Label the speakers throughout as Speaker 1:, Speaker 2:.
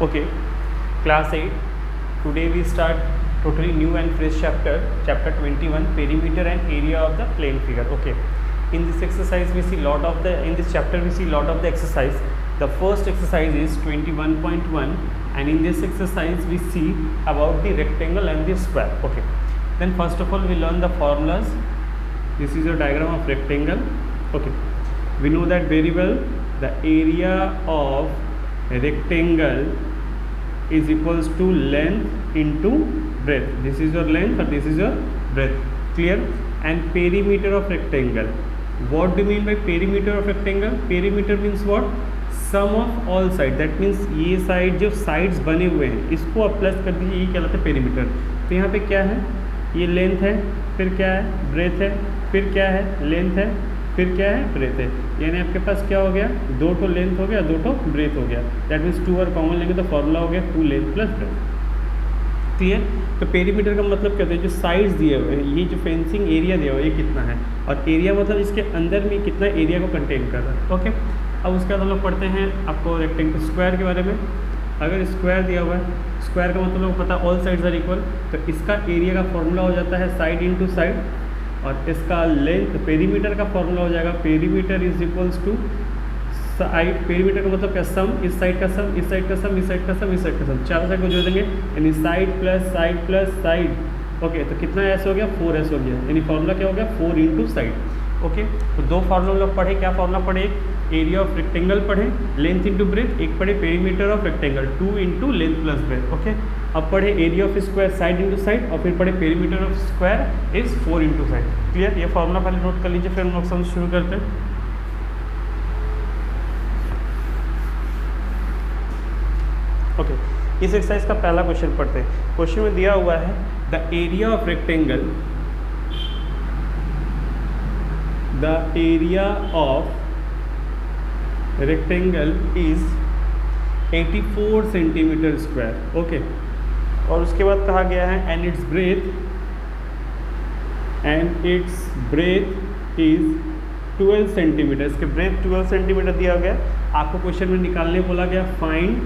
Speaker 1: Okay, class 8. Today we start totally new and fresh chapter 21, perimeter and area of the plane figure. Okay, in this exercise we see lot of the exercise. The first exercise is 21.1, and in this exercise we see about the rectangle and the square. Okay, then first of all we learn the formulas. This is a diagram of rectangle. Okay, we know that very well. The area of rectangle is equals to length into breadth. This is your length and this is your breadth. Clear? And perimeter of rectangle. What do you mean by perimeter of rectangle? Perimeter means what? Sum of all sides. That means ये side जो sides बने हुए हैं इसको आप plus कर दीजिए, ये कहलाता है पेरीमीटर. तो यहाँ पे क्या है? ये लेंथ है, फिर क्या है? ब्रेथ है, फिर क्या है? लेंथ है, फिर क्या है? ब्रेथ है. यानी आपके पास क्या हो गया? दो तो लेंथ हो गया, दो तो ब्रेथ हो गया. दैट मीन्स 2 और कॉमन लेंगे तो फॉर्मूला हो गया 2 लेंथ प्लस ब्रेथ. क्लियर? तो पेरीमीटर का मतलब क्या होता है? जो साइड्स दिए हुए हैं, ये जो फेंसिंग एरिया दिया हुआ है ये कितना है, और एरिया मतलब इसके अंदर में कितना एरिया को कंटेन कर रहा है. ओके, अब उसके बाद हम लोग पढ़ते हैं आपको रेक्टेंगल स्क्वायर के बारे में. अगर स्क्वायर दिया हुआ है, स्क्वायर का मतलब लोग पता ऑल साइड्स आर इक्वल, तो इसका एरिया का फॉर्मूला हो जाता है साइड इंटू साइड, और इसका लेंथ पेरीमीटर का फॉर्मूला हो जाएगा perimeter is equals to side. Perimeter का मतलब क्या? सम, इस साइड का सम, इस साइड का सम, इस साइड का सम, इस साइड का सम, चारों साइड को जोड़ देंगे यानी side plus side plus side. Okay, तो कितना एस हो गया? 4s हो गया. यानी फॉर्मूला क्या हो गया? 4 इंटू साइड. ओके, तो दो फार्मूला हम लोग पढ़े. क्या फार्मूला पढ़े? एक एरिया ऑफ रेक्टेंगल पढ़े, लेंथ इंटू ब्रेथ. एक पढ़े perimeter of rectangle 2 into length plus breadth. Okay, अब पढ़े area of square side into side, और फिर पढ़े perimeter of square is 4 into side. Clear? ये फार्मूला पहले नोट कर लीजिए, फिर हम लोग समझ शुरू करते हैं. ओके, इस एक्सरसाइज का पहला क्वेश्चन पढ़ते हैं. क्वेश्चन में दिया हुआ है the area of rectangle, the area of rectangle is 84 centimetre square. Okay, और उसके बाद कहा गया है and it's breath is 12 centimetre. इसके ब्रेथ 12 सेंटीमीटर दिया गया. आपको क्वेश्चन में निकालने बोला गया find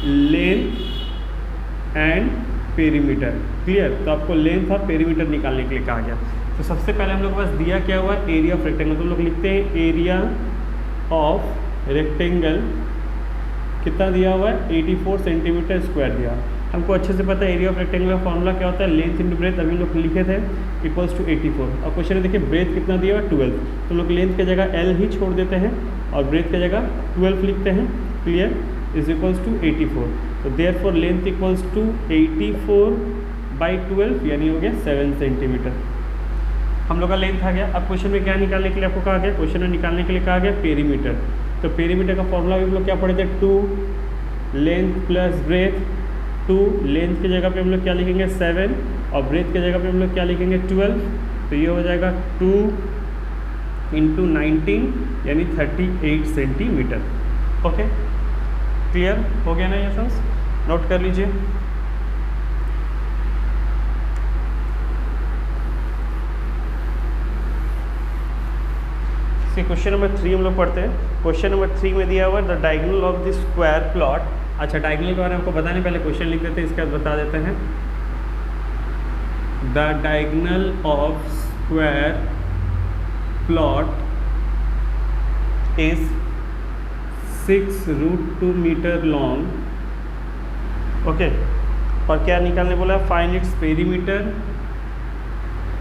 Speaker 1: length and perimeter. Clear? तो आपको लेंथ और पेरीमीटर निकालने के लिए कहा गया. तो सबसे पहले हम लोग के पास दिया क्या हुआ? Area of rectangle. तो हम लोग लिखते हैं एरिया ऑफ रेक्टेंगल कितना दिया हुआ है? 84 सेंटीमीटर स्क्वायर दिया. हमको अच्छे से पता है एरिया ऑफ रेक्टेंगल का फॉर्मूला क्या होता है? Length into breath. अभी लोग लिखे थे इक्वल्स टू 84. और क्वेश्चन में देखिए ब्रेथ कितना दिया हुआ है? 12. तो लोग लेंथ की जगह L ही छोड़ देते हैं और ब्रेथ की जगह 12 लिखते हैं. क्लियर? Is equals to 84. तो देयरफॉर लेंथ इक्वल्स टू 84/12 यानी हो गया 7 सेंटीमीटर. हम लोग का लेंथ आ गया. अब क्वेश्चन में क्या निकालने के लिए आपको कहा गया? क्वेश्चन में निकालने के लिए कहा गया पेरीमीटर. तो पेरीमीटर का फॉर्मूला भी हम लोग क्या पढ़े थे? 2 लेंथ प्लस ब्रेथ. 2 लेंथ की जगह पे हम लोग क्या लिखेंगे? 7, और ब्रेथ की जगह पे हम लोग क्या लिखेंगे? 12. तो ये हो जाएगा 2 इंटू 19 यानी 38 सेंटीमीटर. ओके, क्लियर हो गया ना? ये सब नोट कर लीजिए. क्वेश्चन नंबर 3 हम लोग पढ़ते हैं. क्वेश्चन नंबर 3 में दिया हुआ है the diagonal of the square plot. अच्छा, डायगोनल के बारे में आपको बताने पहले क्वेश्चन लिख देते हैं, इसके बाद बता देते हैं. The diagonal of square plot is 6√2 metre long. Okay, और क्या निकालने बोला? Find its perimeter.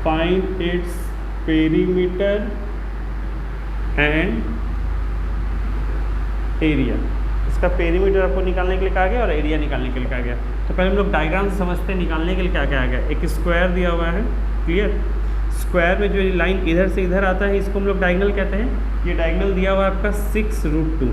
Speaker 1: Find its perimeter and area. इसका पेरीमीटर आपको निकालने के लिए कहा गया और एरिया निकालने के लिए कहा गया. तो पहले हम लोग डायग्राम से समझते हैं निकालने के लिए क्या कहा गया. एक स्क्वायर दिया हुआ है. क्लियर? स्क्वायर में जो लाइन इधर से इधर आता है इसको हम लोग डायगोनल कहते हैं. ये डायगोनल दिया हुआ है आपका 6√2.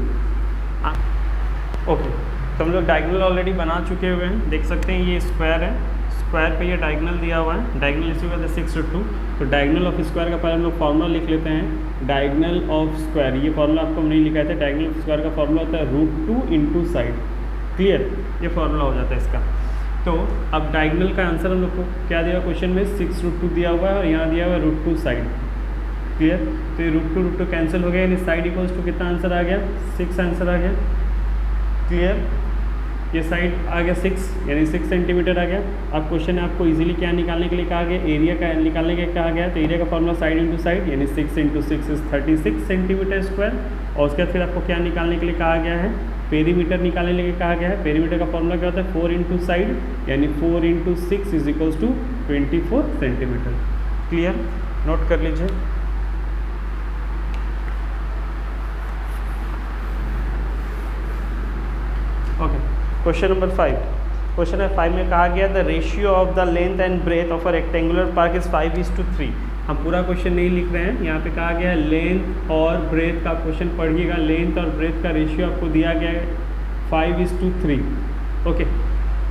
Speaker 1: ओके, तो हम लोग डायगोनल ऑलरेडी बना चुके हुए हैं. देख सकते हैं ये स्क्वायर है, स्क्वायर पे ये डायगोनल दिया हुआ है. डायगोनल इसी वजह से 6√2. तो डायगोनल ऑफ स्क्वायर का पहले हम लोग फॉर्मूला लिख लेते हैं. डायगोनल ऑफ स्क्वायर, ये फॉर्मूला आपको नहीं लिखा था. डायगोनल ऑफ स्क्वायर का फॉर्मूला होता है √2 इंटू साइड. क्लियर? ये फॉर्मूला हो जाता है इसका. तो अब डायगोनल का आंसर हम लोग को क्या दिया क्वेश्चन में? 6√2 दिया हुआ है और यहाँ दिया हुआ है √2 साइड. क्लियर? तो ये √2 कैंसिल हो गया, यानी साइड इक्वल्स टू कितना आंसर आ गया? 6 आंसर आ गया. क्लियर? ये साइड आ गया 6 यानी 6 सेंटीमीटर आ गया। अब क्वेश्चन है आपको इजीली क्या निकालने के लिए कहा गया, एरिया का निकालने के लिए कहा गया। तो एरिया का फॉर्मूला साइड इंटू साइड यानी 6 इंटू 6 इज 36 सेंटीमीटर स्क्वायर। और उसके बाद फिर आपको क्या निकालने के लिए कहा गया है, पेरीमीटर निकालने के लिए कहा गया है। पेरीमीटर का फॉर्मूला क्या होता है, 4 इंटू साइड यानी 4 into 6 is equals to 24 centimetre. Clear, note कर लीजिए। Okay, question number 5। क्वेश्चन है 5 में कहा गया the ratio of the length and breadth of a rectangular park is 5:3। हम पूरा क्वेश्चन नहीं लिख रहे हैं, यहाँ पे कहा गया है लेंथ और ब्रेथ का क्वेश्चन पढ़िएगा। लेंथ और ब्रेथ का रेशियो आपको दिया गया है 5:3। ओके,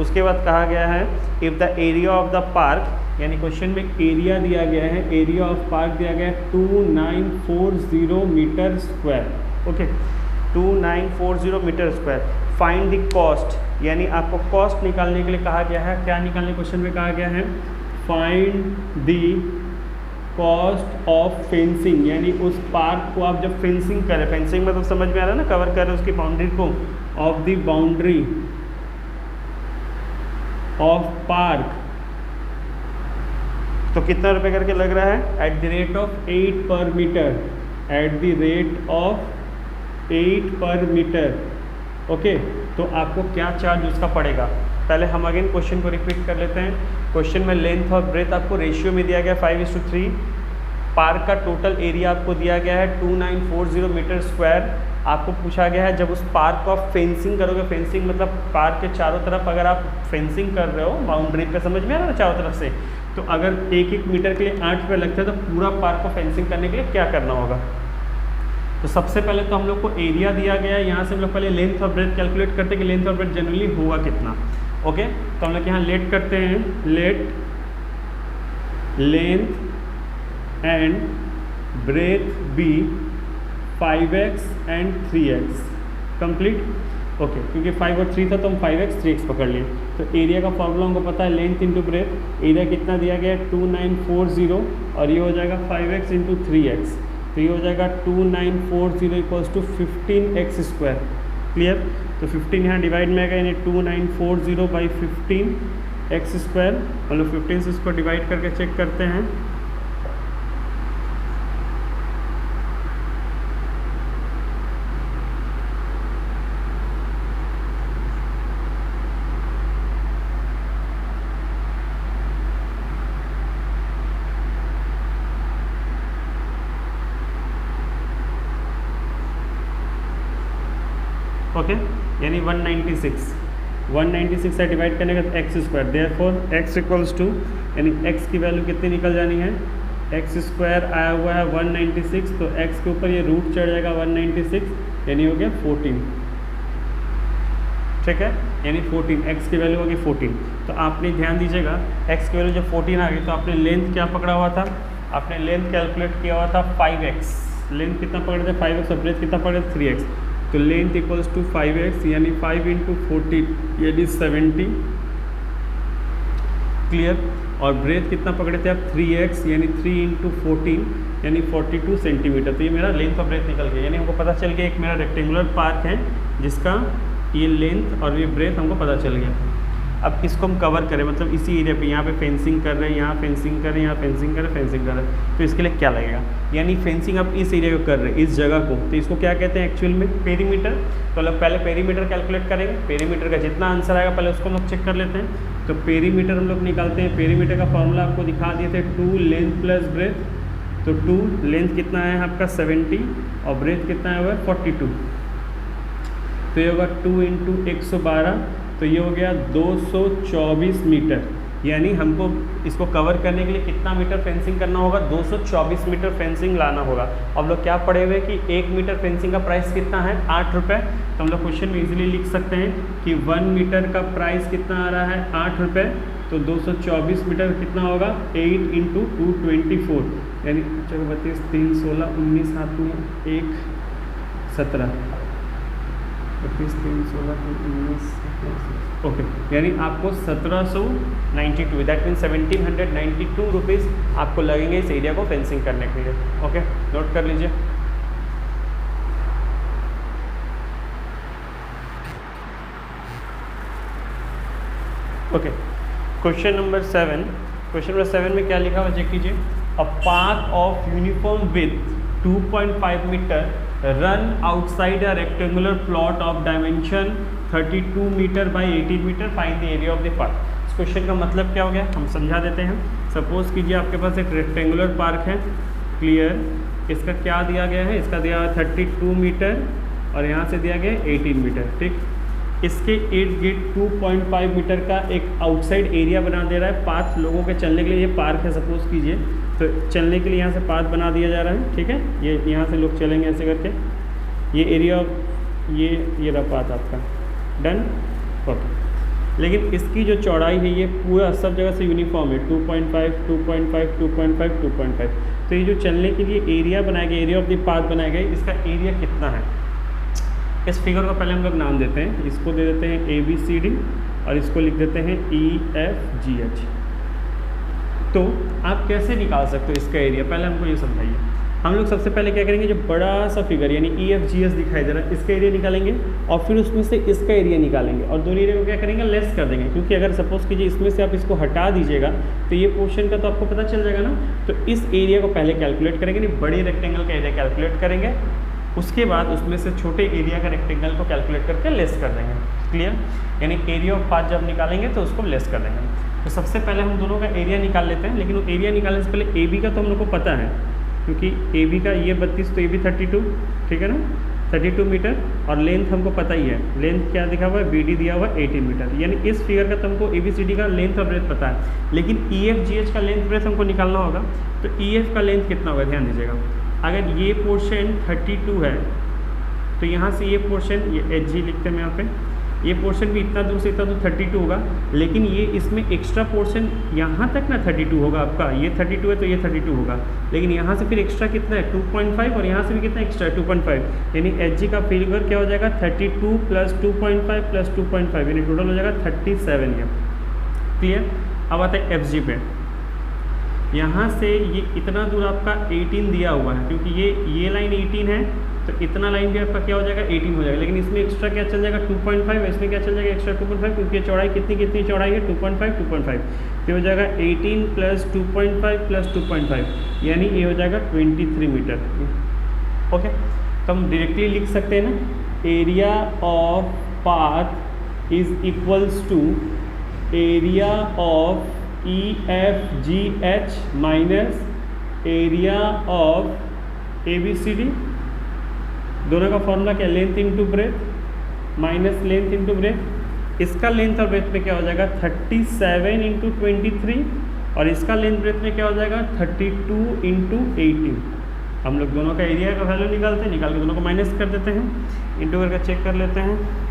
Speaker 1: उसके बाद कहा गया है if the area of the park, यानी क्वेश्चन में एरिया दिया गया है, एरिया ऑफ पार्क दिया गया है 2940 metre square. Okay, 2940 metre square. Find the cost, यानी आपको कॉस्ट निकालने के लिए कहा गया है। क्या निकालने क्वेश्चन में कहा गया है, find the cost of fencing, यानी उस पार्क को आप जब फेंसिंग करें, फेंसिंग में तो समझ में आ रहा है ना, कवर कर रहे हैं उसकी बाउंड्री को, of the boundary of park, तो कितना रुपए करके लग रहा है, eight the rate of 8 per metre, at the rate of 8 per metre. Okay, तो आपको क्या चार्ज उसका पड़ेगा। पहले हम अगेन क्वेश्चन को रिपीट कर लेते हैं। क्वेश्चन में लेंथ और ब्रेथ आपको रेशियो में दिया गया 5:3। पार्क का टोटल एरिया आपको दिया गया है 2940 मीटर स्क्वायर। आपको पूछा गया है जब उस पार्क को आप फेंसिंग करोगे, फेंसिंग मतलब पार्क के चारों तरफ अगर आप फेंसिंग कर रहे हो बाउंड्री पे, समझ में आ रहा है ना, चारों तरफ से, तो अगर 1-1 मीटर के लिए 8 रुपये लगता है, तो पूरा पार्क को फेंसिंग करने के लिए क्या करना होगा। तो सबसे पहले तो हम लोग को एरिया दिया गया है, यहाँ से हम लोग पहले लेंथ और ब्रेथ कैलकुलेट करते हैं कि लेंथ और ब्रेथ जनरली होगा कितना। ओके, तो हम लोग यहाँ लेट करते हैं, let length and breadth be 5x and 3x complete. Okay, क्योंकि 5 और 3 था तो हम 5x 3x पकड़ लिए। तो एरिया का फॉर्मूला हमको पता है, लेंथ इंटू ब्रेथ। एरिया कितना दिया गया है 2940 और ये हो जाएगा 5x इंटू 3x, तो ये हो जाएगा 2940 equals to 15x square. Clear, तो 15 यहाँ डिवाइड में आएगा, यानी 2940 बाई 15x स्क्वायर, मतलब 15 से इसको डिवाइड करके चेक करते हैं। ओके, यानी 196 से डिवाइड करने का x square, therefore x equals to, यानी एक्स की वैल्यू कितनी निकल जानी है, एक्स स्क्वायर आया हुआ है 196, तो एक्स के ऊपर ये रूट चढ़ जाएगा 196, यानी हो गया 14। ठीक है, यानी 14, एक्स की वैल्यू होगी 14। तो आपने ध्यान दीजिएगा, एक्स की वैल्यू जब 14 आ गई तो आपने लेंथ क्या पकड़ा हुआ था, आपने लेंथ कैलकुलेट किया हुआ था 5x। लेंथ कितना पकड़े थे 5x और ब्रेथ कितना पकड़े थे 3x। तो लेंथ इक्वल्स टू 5x यानी 5 इंटू 14 यानी 70। क्लियर, और ब्रेथ कितना पकड़े थे आप 3x यानी 3 इंटू 14 यानी 42 सेंटीमीटर। तो ये मेरा लेंथ और ब्रेथ निकल गया, यानी हमको पता चल गया एक मेरा रेक्टेंगुलर पार्क है जिसका ये लेंथ और ये ब्रेथ हमको पता चल गया। अब इसको हम कवर करें, मतलब इसी एरिया पे, यहाँ पे फेंसिंग कर रहे हैं, यहाँ फेंसिंग कर रहे हैं, यहाँ फेंसिंग कर रहे हैं, फेंसिंग कर रहे हैं, तो इसके लिए क्या लगेगा, यानी फेंसिंग आप इस एरिया को कर रहे हैं, इस जगह को, तो इसको क्या कहते हैं एक्चुअल में, पेरीमीटर। तो लोग पहले पेरीमीटर कैलकुलेट करेंगे, पेरीमीटर का जितना आंसर आएगा पहले उसको हम लोग चेक कर लेते हैं। तो पेरीमीटर हम लोग निकालते हैं, पेरीमीटर का फॉर्मूला आपको दिखा दिए थे, 2 लेंथ प्लस ब्रेथ। तो 2 लेंथ कितना है आपका 70 और ब्रेथ कितना है हुआ 42, तो ये होगा 2 इंटू 112, तो ये हो गया 224 मीटर। यानी हमको इसको कवर करने के लिए कितना मीटर फेंसिंग करना होगा, 224 मीटर फेंसिंग लाना होगा। अब लोग क्या पढ़े हुए कि 1 मीटर फेंसिंग का प्राइस कितना है 8 रुपये, तो हम लोग क्वेश्चन में इजीली लिख सकते हैं कि 1 मीटर का प्राइस कितना आ रहा है 8 रुपये, तो 224 मीटर कितना होगा 8 इंटू 224, यानी 32, 3, 16, 19 हाथ में 1, 17, 32, 3, 16, 19, ओके, यानी आपको 1792, दैट मीन 1792 रुपीज़ आपको लगेंगे इस एरिया को फेंसिंग करने के लिए। ओके, नोट कर लीजिए। ओके, क्वेश्चन नंबर 7 में क्या लिखा हुआ चेक कीजिए। A path of uniform width 2.5 metre run outside a rectangular plot of dimension 32 metre by 18 metre, find the area of the park. इस क्वेश्चन का मतलब क्या हो गया, हम समझा देते हैं। सपोज कीजिए आपके पास एक रेक्टेंगुलर पार्क है, क्लियर। इसका क्या दिया गया है, इसका दिया 32 मीटर और यहाँ से दिया गया 18 मीटर, ठीक। इसके इर्द गिर्द 2.5 मीटर का एक आउटसाइड एरिया बना दे रहा है पाथ लोगों के चलने के लिए। ये पार्क है सपोज कीजिए, तो चलने के लिए यहाँ से पाथ बना दिया जा रहा है, ठीक है। ये यहाँ से लोग चलेंगे ऐसे करके, ये एरिया ये रहा पाथ आपका, डन, ओके। लेकिन इसकी जो चौड़ाई है ये पूरा सब जगह से यूनिफॉर्म है, 2.5, 2.5, 2.5, 2.5। तो ये जो चलने के लिए एरिया बनाया गया, एरिया ऑफ द पाथ बनाया गया, इसका एरिया कितना है। इस फिगर को पहले हम लोग नाम देते हैं, इसको दे देते हैं ABCD और इसको लिख देते हैं EFGH। तो आप कैसे निकाल सकते हो इसका एरिया, पहले हमको ये समझाइए। हम लोग सबसे पहले क्या करेंगे, जो बड़ा सा फिगर यानी EFGH दिखाई दे रहा है, इसका एरिया निकालेंगे और फिर उसमें से इसका एरिया निकालेंगे और दोनों एरिया को क्या करेंगे, लेस कर देंगे। क्योंकि अगर सपोज कीजिए इसमें से आप इसको हटा दीजिएगा तो ये पोर्शन का तो आपको पता चल जाएगा ना। तो इस एरिया को पहले कैलकुलेट करेंगे, नहीं बड़े रेक्टेंगल का एरिया कैलकुलेट करेंगे, उसके बाद उसमें से छोटे एरिया का रेक्टेंगल को कैलकुलेट करके लेस कर देंगे, क्लियर। यानी एरिया ऑफ पाथ जब निकालेंगे तो उसको लेस कर देंगे। तो सबसे पहले हम दोनों का एरिया निकाल लेते हैं, लेकिन वो एरिया निकालने से पहले AB का तो हम लोग को पता है, क्योंकि AB का ये 32 तो AB 32, ठीक है ना, 32 मीटर। और लेंथ हमको पता ही है, लेंथ क्या दिखा हुआ है, BD दिया हुआ है 18 मीटर। यानी इस फिगर का तो हमको ABCD का लेंथ और ब्रेथ पता है, लेकिन EFGH का लेंथ ब्रेथ हमको निकालना होगा। तो EF का लेंथ कितना होगा, ध्यान दीजिएगा। अगर ये पोर्शन 32 है तो यहाँ से ये पोर्शन, ये HG लिखते हैं यहाँ पे, ये पोर्शन भी इतना दूर से इतना दूर 32 होगा, लेकिन ये इसमें एक्स्ट्रा पोर्शन यहाँ तक ना 32 होगा आपका, ये 32 है तो ये 32 होगा, लेकिन यहाँ से फिर एक्स्ट्रा कितना है 2.5 और यहाँ से भी कितना एक्स्ट्रा 2.5। यानी HG का फिगर क्या हो जाएगा 32 प्लस 2.5 प्लस 2.5, यानी टोटल हो जाएगा 37 है, क्लियर। अब आता है FG पे, यहाँ से ये इतना दूर आपका 18 दिया हुआ है, क्योंकि ये लाइन 18 है तो इतना लाइन भी आपका क्या हो जाएगा 18 हो जाएगा, लेकिन इसमें एक्स्ट्रा क्या चल जाएगा 2.5, इसमें क्या चल जाएगा एक्स्ट्रा 2.5, क्योंकि चौड़ाई कितनी चौड़ाई है 2.5, तो हो जाएगा 18 प्लस 2.5 प्लस 2.5, यानी ये हो जाएगा 23 मीटर, ओके। तो हम डायरेक्टली लिख सकते हैं ना, area of path is equals to area of EFGH minus area of ABCD। दोनों का फॉर्मूला क्या, length into breadth minus length into breadth. इसका लेंथ और ब्रेथ में क्या हो जाएगा 37 इंटू 23 और इसका लेंथ ब्रेथ में क्या हो जाएगा 32 इंटू 18। हम लोग दोनों का एरिया का वैल्यू निकालते हैं, निकाल के दोनों को माइनस कर देते हैं, इंटू करके चेक कर लेते हैं।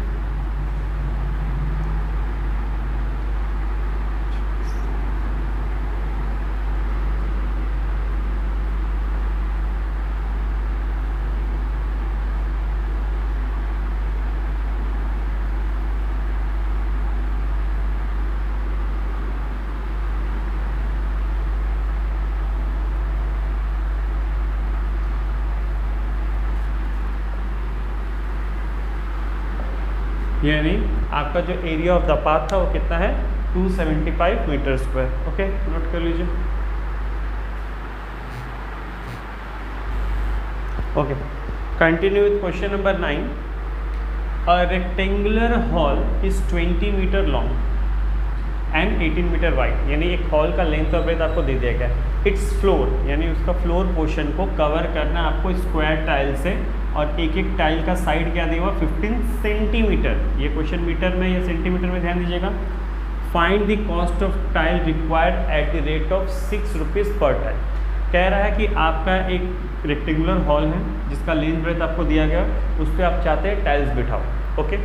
Speaker 1: यानी आपका जो एरिया ऑफ द पाथ था वो कितना है 275 मीटर स्क्वायर, ओके, नोट कर लीजिए। Okay, continue with question number 9। A rectangular hall is 20 metre long and 18 metre wide, यानी एक हॉल का लेंथ और ब्रेथ आपको दे दिया गया। इट्स फ्लोर, यानी उसका फ्लोर पोर्शन को कवर करना आपको स्क्वायर टाइल से, और एक एक टाइल का साइड क्या दिया हुआ 15 सेंटीमीटर। ये क्वेश्चन मीटर में या सेंटीमीटर में ध्यान दीजिएगा। Find the cost of tile required at the rate of 6 rupees पर टाइल। कह रहा है कि आपका एक रेक्टेंगुलर हॉल है जिसका लेंथ ब्रेथ आपको दिया गया, उस पर आप चाहते हैं टाइल्स बिठाओ, ओके।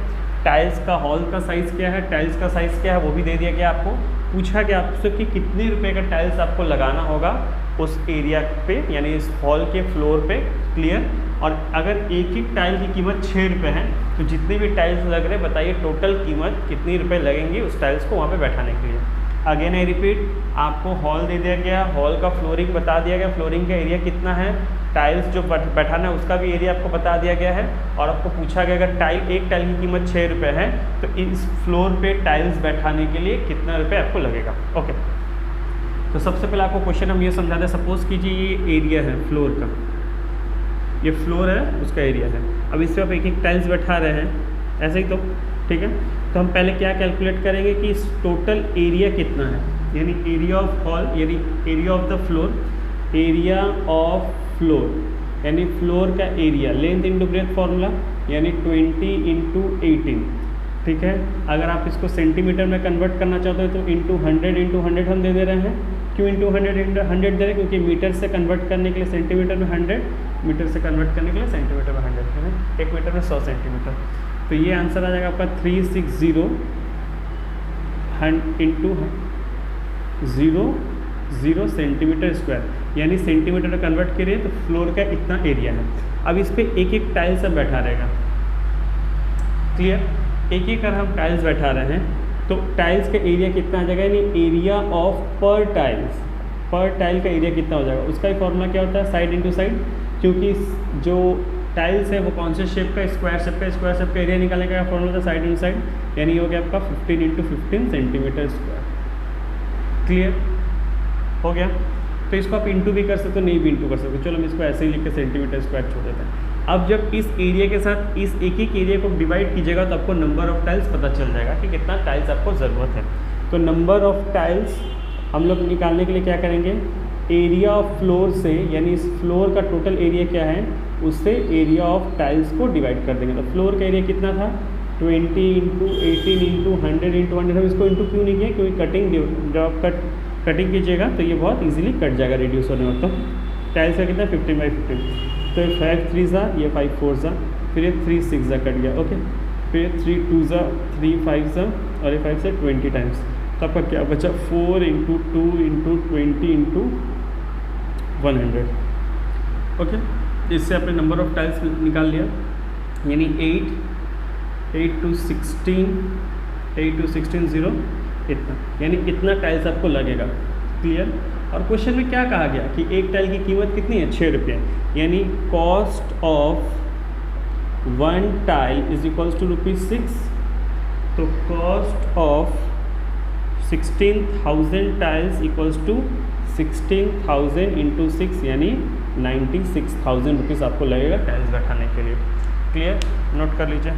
Speaker 1: टाइल्स का हॉल का साइज़ क्या है, टाइल्स का साइज़ क्या है वो भी दे दिया गया आपको। पूछा गया आपसे कि कितने रुपए का टाइल्स आपको लगाना होगा उस एरिया पे, यानी इस हॉल के फ्लोर पे, क्लियर। और अगर एक एक टाइल की कीमत 6 रुपये है तो जितने भी टाइल्स लग रहे हैं बताइए टोटल कीमत कितनी रुपए लगेंगी उस टाइल्स को वहाँ पे बैठाने के लिए। अगेन आई रिपीट, आपको हॉल दे दिया गया, हॉल का फ्लोरिंग बता दिया गया, फ्लोरिंग का एरिया कितना है, टाइल्स जो बैठाना है उसका भी एरिया आपको बता दिया गया है, और आपको पूछा गया अगर एक टाइल की कीमत 6 रुपये है तो इस फ्लोर पे टाइल्स बैठाने के लिए कितना रुपये आपको लगेगा। ओके, तो सबसे पहले आपको क्वेश्चन हम ये समझाते हैं। सपोज कीजिए ये एरिया है फ्लोर का, ये फ्लोर है, उसका एरिया है। अब इससे आप एक एक टाइल्स बैठा रहे हैं ऐसे ही, तो ठीक है। तो हम पहले क्या कैलकुलेट करेंगे कि इस टोटल एरिया कितना है, यानी एरिया ऑफ हॉल, यानी area of the floor, area of floor यानी फ्लोर का area, length into breath formula, यानी 20 इंटू 18, ठीक है। अगर आप इसको सेंटीमीटर में कन्वर्ट करना चाहते हो तो इंटू 100 हम दे दे रहे हैं। क्यों इंटू 100 दे रहे हैं, क्योंकि मीटर से कन्वर्ट करने के लिए सेंटीमीटर में 100, मीटर से कन्वर्ट करने के लिए सेंटीमीटर में 100 है, 1 मीटर में 100 सेंटीमीटर। तो ये आंसर आ जाएगा आपका 360 इंटू 0 सेंटीमीटर स्क्वायर, यानी सेंटीमीटर में कन्वर्ट करिए तो फ्लोर का इतना एरिया है। अब इस पर एक एक टाइल्स सब बैठा रहेगा, क्लियर। एक एक कर हम टाइल्स बैठा रहे हैं तो टाइल्स का एरिया कितना आ जाएगा, यानी एरिया ऑफ पर टाइल्स, पर टाइल का एरिया कितना हो जाएगा। उसका ही फॉर्मूला क्या होता है, साइड इंटू साइड, क्योंकि जो टाइल्स है वो कौन से शेप का, स्क्वायर शेप का एरिया निकालने का फॉर्मूला था साइड इंटू साइड, यानी हो गया आपका 15 इंटू 15 सेंटीमीटर स्क्वायर। क्लियर हो गया। तो इसको आप इंटू भी कर सकते हो, नहीं भी इंटू कर सकते हो। चलो हम इसको ऐसे ही लिख के सेंटीमीटर स्क्वायर छोड़ देते हैं। अब जब इस एरिया के साथ इस एक एक एरिया को डिवाइड कीजिएगा तो आपको नंबर ऑफ टाइल्स पता चल जाएगा कि कितना टाइल्स आपको ज़रूरत है। तो नंबर ऑफ टाइल्स हम लोग निकालने के लिए क्या करेंगे, एरिया ऑफ फ्लोर से, यानी इस फ्लोर का टोटल एरिया क्या है उससे एरिया ऑफ टाइल्स को डिवाइड कर देंगे। तो फ्लोर का एरिया कितना था, 20 इंटू 18 इंटू 100 इंटू 100। हम इसको इंटू क्यों नहीं किया, क्योंकि कटिंग जब आप कटिंग कीजिएगा तो ये बहुत इजीली कट जाएगा रेडियस होने में। तो टाइल्स का कितना 15/15, तो 5 3 ज़ा, ये 5 4 ज़ा, फिर ये 3 6 ज़ा कट गया। ओके, फिर 3 2 ज़ा, 3 5 ज़ा, और ये 5 से 20 टाइम्स। तो आपका क्या बचा, 4 इंटू 2 इंटू 20 इंटू 100। ओके, इससे आपने नंबर ऑफ टाइल्स निकाल लिया, यानी 8 टू 16 0 इतना, यानी इतना टाइल्स आपको लगेगा। क्लियर। और क्वेश्चन में क्या कहा गया कि एक टाइल की कीमत कितनी है, 6 रुपये, यानी cost of 1 tile is equals to ₹6। तो cost of 16,000 tiles equals to 16,000 into 6, यानी 96,000 रुपीज़ आपको लगेगा टाइल्स बैठाने के लिए। क्लियर, नोट कर लीजिए।